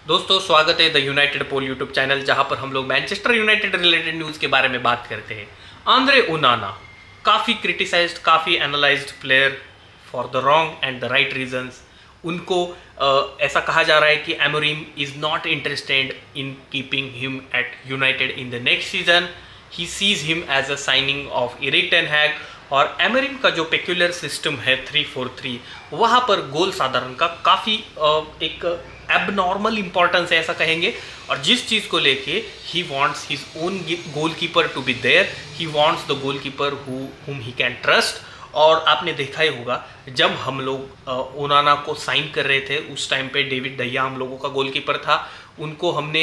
दोस्तों स्वागत है the United Pole YouTube channel, जहां पर हम लोग मैनचेस्टर यूनाइटेड रिलेटेड न्यूज़ के बारे में बात करते हैं। आंद्रे ओनाना काफ़ी क्रिटिसाइज्ड, काफ़ी analysed player for the wrong and the right reasons. उनको ऐसा कहा जा रहा है कि Amorim is not interested in keeping him at United in the next season. He sees him as a signing of Erik ten Hag. और Amorim का जो पेक्यूलर सिस्टम है 3-4-3, वहाँ पर गोल साधारण का काफ़ी एक एबनॉर्मल इंपॉर्टेंस है, ऐसा कहेंगे। और जिस चीज़ को लेके he wants his own goalkeeper to be there, he wants the goalkeeper whom he can trust. और आपने देखा ही होगा, जब हम लोग ओनाना को साइन कर रहे थे उस टाइम पे डेविड दहिया हम लोगों का गोलकीपर था। उनको हमने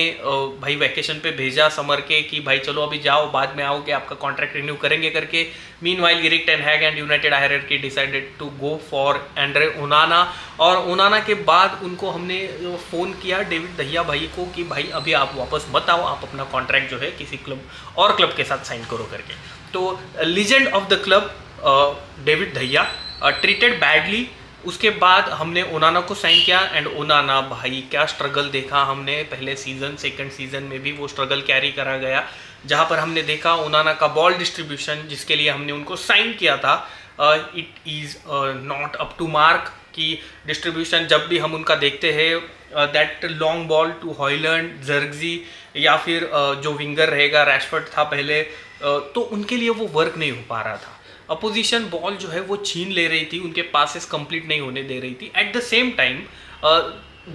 भाई वैकेशन पे भेजा समर के कि भाई चलो अभी जाओ, बाद में आओगे, आपका कॉन्ट्रैक्ट रिन्यू करेंगे करके। Meanwhile Erik ten Hag and United hierarchy decided to go for Andre Onana. और ओनाना के बाद उनको हमने फ़ोन किया डेविड दहिया भाई को कि भाई अभी आप वापस मत आओ, आप अपना कॉन्ट्रैक्ट जो है किसी क्लब के साथ साइन करो करके। तो legend of the club David Dahiya treated badly. उसके बाद हमने ओनाना को साइन किया एंड ओनाना भाई क्या स्ट्रगल देखा हमने पहले सीजन, सेकंड सीजन में भी वो स्ट्रगल कैरी करा गया, जहाँ पर हमने देखा ओनाना का बॉल डिस्ट्रीब्यूशन जिसके लिए हमने उनको साइन किया था, it is not up to mark. की डिस्ट्रीब्यूशन जब भी हम उनका देखते हैं, that long ball to Hojlund, Zirkzee या फिर जो विंगर रहेगा रैशफोर्ड था पहले, तो उनके लिए वो वर्क नहीं हो पा रहा था। अपोजिशन बॉल जो है वो छीन ले रही थी, उनके पासेस कंप्लीट नहीं होने दे रही थी। At the same time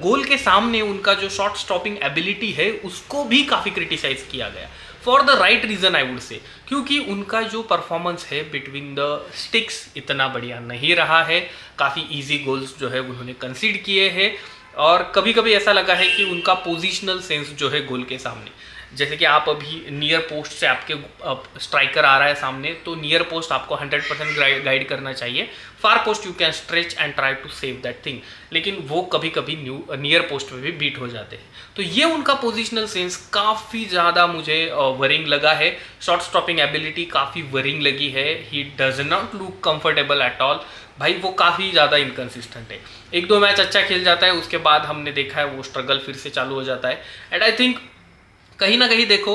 goal के सामने उनका जो शॉट स्टॉपिंग एबिलिटी है उसको भी काफ़ी क्रिटिसाइज किया गया, for the right reason I would say, क्योंकि उनका जो परफॉर्मेंस है बिटवीन द स्टिक्स इतना बढ़िया नहीं रहा है। काफ़ी इजी गोल्स जो है उन्होंने कंसीड किए हैं और कभी कभी ऐसा लगा है कि उनका पोजिशनल सेंस जो है गोल के सामने, जैसे कि आप अभी नियर पोस्ट से आपके स्ट्राइकर आ रहा है सामने, तो नियर पोस्ट आपको 100% गाइड करना चाहिए। Far post you can stretch and try to save that thing, लेकिन वो कभी कभी नियर पोस्ट में भी बीट हो जाते हैं। तो ये उनका पोजिशनल सेंस काफ़ी ज़्यादा मुझे वरिंग लगा है। शॉट स्टॉपिंग एबिलिटी काफ़ी वरिंग लगी है। He does not look comfortable at all. भाई वो काफ़ी ज़्यादा इनकन्सिस्टेंट है। एक दो मैच अच्छा खेल जाता है, उसके बाद हमने देखा है वो स्ट्रगल फिर से चालू हो जाता है। एंड आई थिंक कहीं ना कहीं देखो,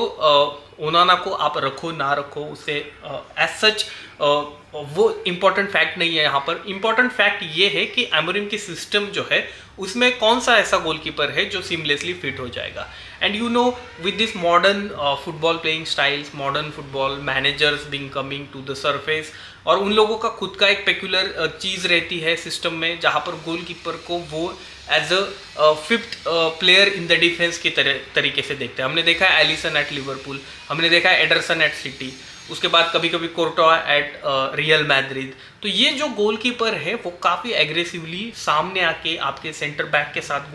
ओनाना को आप रखो ना रखो, उसे एज सच वो इम्पॉर्टेंट फैक्ट नहीं है। यहाँ पर इम्पॉर्टेंट फैक्ट ये है कि एमोरिम की सिस्टम जो है उसमें कौन सा ऐसा गोलकीपर है जो सीमलेसली फिट हो जाएगा। And you know with this modern football playing styles, modern football managers being coming to the surface, और उन लोगों का खुद का एक पेक्यूलर चीज़ रहती है सिस्टम में, जहाँ पर गोलकीपर को वो as a fifth player in the defence की तरीके से देखते हैं। हमने देखा है एलिसन एट लिवरपूल, हमने देखा है एडरसन एट सिटी, उसके बाद कभी कभी कोर्टोआ एट रियल मैड्रिड। तो ये जो गोलकीपर है वो काफ़ी एग्रेसिवली सामने आके आपके सेंटर बैक के साथ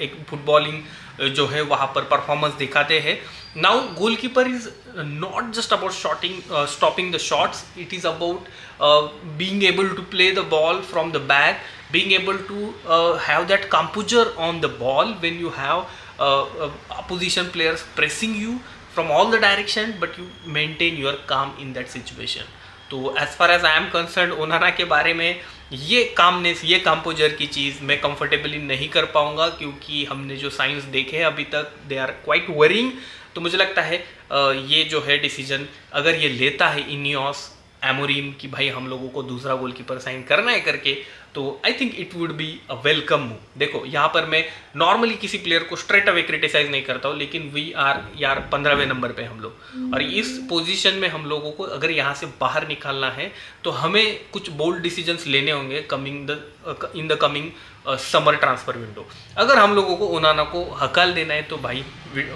एक फुटबॉलिंग जो है वहाँ पर परफॉर्मेंस दिखाते हैं। Now goalkeeper is not just about stopping the shots, it is about being able to play the ball from the back, being able to have that composure on the ball when you have opposition players pressing you from all the direction, but you maintain your calm in that situation. तो as far as I am concerned, Onana के बारे में ये calmness, ये composer की चीज़ मैं comfortably नहीं कर पाऊंगा, क्योंकि हमने जो साइंस देखे हैं अभी तक दे आर क्वाइट वरिंग। तो मुझे लगता है ये जो है डिसीजन अगर ये लेता है इनियोस एमोरिम कि भाई हम लोगों को दूसरा गोलकीपर साइन करना है करके, तो आई think it would be a welcome move. देखो यहाँ पर मैं नॉर्मली किसी प्लेयर को स्ट्रेट अवे क्रिटिसाइज नहीं करता हूँ, लेकिन वी आर यार 15वें नंबर पे हम लोग, और इस पोजीशन में हम लोगों को अगर यहाँ से बाहर निकालना है तो हमें कुछ बोल्ड डिसीजंस लेने होंगे in the coming summer transfer window. अगर हम लोगों को ओनाना को हकाल देना है तो भाई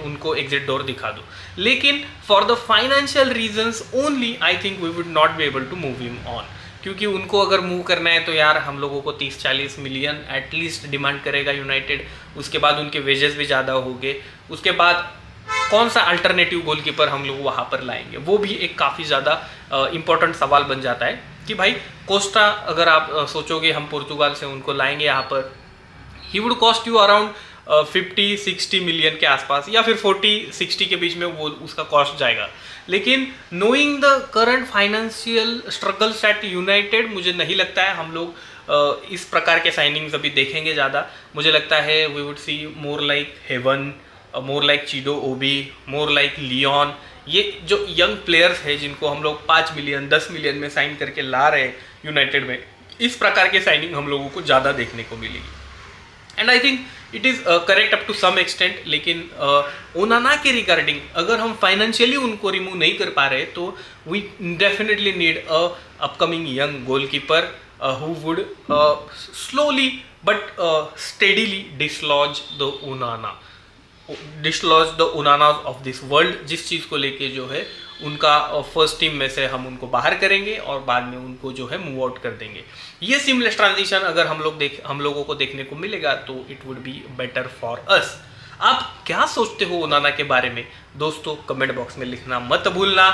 उनको एग्जिट डोर दिखा दो, लेकिन for the financial reasons only I think we would not be able to move him on. क्योंकि उनको अगर मूव करना है तो यार हम लोगों को 30-40 मिलियन एटलीस्ट डिमांड करेगा यूनाइटेड। उसके बाद उनके वेजेस भी ज़्यादा होंगे। उसके बाद कौन सा अल्टरनेटिव गोलकीपर हम लोग वहाँ पर लाएंगे, वो भी एक काफ़ी ज़्यादा इंपॉर्टेंट सवाल बन जाता है कि भाई कोस्टा अगर आप सोचोगे हम पुर्तगाल से उनको लाएंगे यहाँ पर, he would cost you around 50-60 million के आसपास, या फिर 40-60 के बीच में वो उसका कॉस्ट जाएगा। लेकिन knowing the current financial struggles at United, मुझे नहीं लगता है हम लोग इस प्रकार के साइनिंग्स अभी देखेंगे ज़्यादा। मुझे लगता है we would see more like Heaven, more like Chido Obi, more like Leon. ये जो यंग प्लेयर्स हैं जिनको हम लोग 5 मिलियन 10 मिलियन में साइन करके ला रहे हैं यूनाइटेड में, इस प्रकार के साइनिंग हम लोगों को ज़्यादा देखने को मिलेगी। And I think it is correct up to some extent. लेकिन ओनाना के रिगार्डिंग अगर हम फाइनेंशियली उनको रिमूव नहीं कर पा रहे तो we definitely need a upcoming young goalkeeper who would slowly but steadily dislodge the Onanas of this world। जिस चीज़ को लेके जो है उनका फर्स्ट टीम में से हम उनको बाहर करेंगे और बाद में उनको जो है मूव आउट कर देंगे। ये सीमलेस ट्रांजिशन अगर हम लोगों को देखने को मिलेगा तो it would be better for us. आप क्या सोचते हो ओनाना के बारे में दोस्तों, कमेंट बॉक्स में लिखना मत भूलना।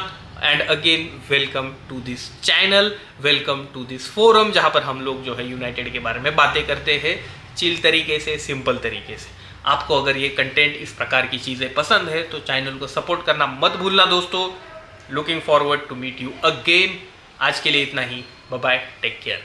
And again welcome to this channel, welcome to this forum, जहाँ पर हम लोग जो है यूनाइटेड के बारे में बातें करते हैं चिल तरीके से, सिंपल तरीके से। आपको अगर ये कंटेंट, इस प्रकार की चीज़ें पसंद है तो चैनल को सपोर्ट करना मत भूलना दोस्तों। Looking forward to meet you again. आज के लिए इतना ही, बाय बाय, टेक केयर।